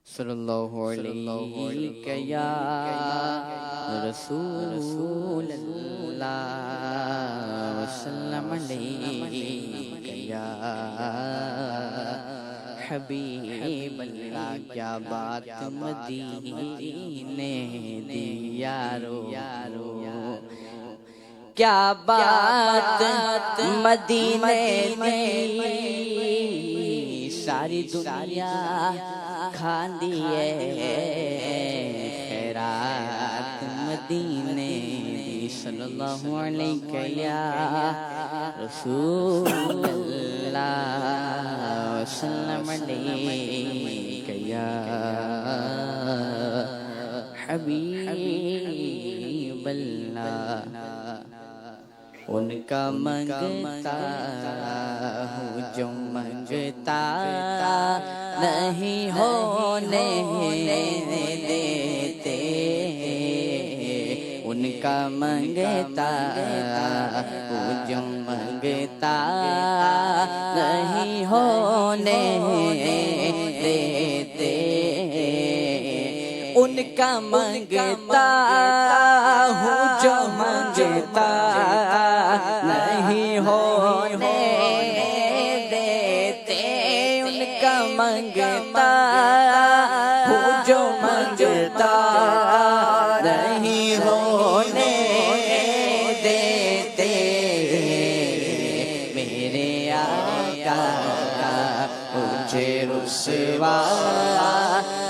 صلی اللہ علیہ یا رسول اللہ وسلم علیہ یا حبیب اللہ. کیا بات مدینے دی یارو، کیا بات مدینے دی، ساری دنیا کھاندی ہے خیرات مدینے دی. صلی اللہ علیہ یا رسول اللہ وسلم علیہ یا حبیب اللہ. ان کا منگتا ہوں جو منگتا نہیں ہونے دیتے، ان کا منگتا ہوں جو منگتا نہیں ہونے دیتے، ان کا منگتا ہوں جو منگتا نہیں ہونے دیتے، ان کا منگتا ہوں جو منگتا نہیں ہونے دیتے. میرے آقا مجھے رسوا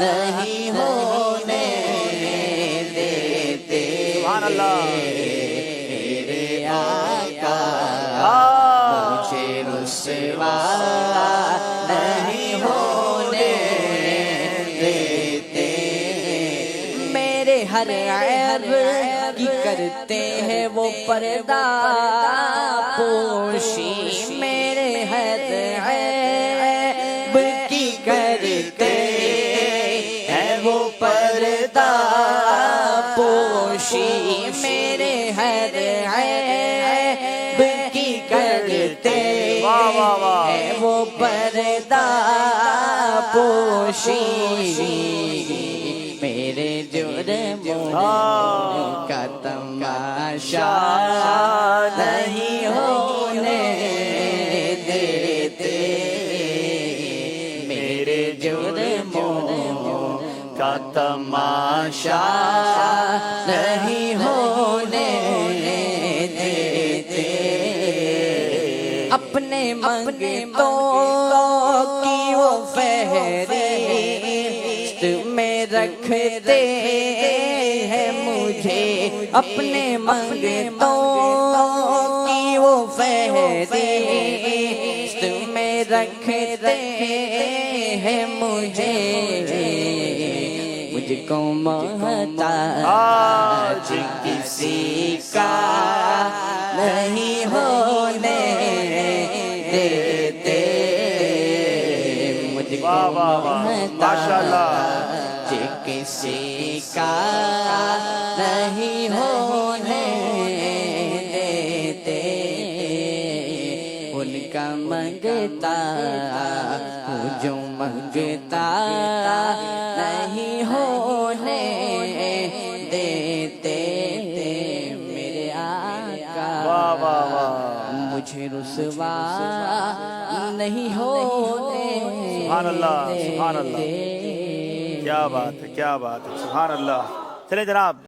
نہیں ہونے دیتے. سبحان اللہ. میرے آقا مجھے رسوا نہیں ہونے دیتے. میرے ہر عیب کی کرتے ہیں وہ پردہ پوشی، میرے ہر عیب کی کرتے ہیں وہ پردہ پوشی، میرے ہر عیب کی کرتے ہیں وہ پردہ پوشی. میرے جرموں کا تماشا نہیں ہونے دیتے، میرے جرموں کا تماشا نہیں ہونے دیتے. اپنے منگتوں کی وہ فہرست میں رکھتے ہیں مجھے، اپنے منگتوں کی وہ فہرست میں رکھتے ہیں مجھے. مجھ کو محتاج کسی کا نہیں ہونے دیتے، مجھ کو محتاج کسی کا نہیں ہونے دیتے. ان کا منگتا ہوں جو منگتا نہیں ہونے دیتے. میرے آقا مجھے رسوا نہیں ہونے. سبحان اللہ، سبحان اللہ. کیا بات ہے، کیا بات ہے. سبحان اللہ. چلے جناب.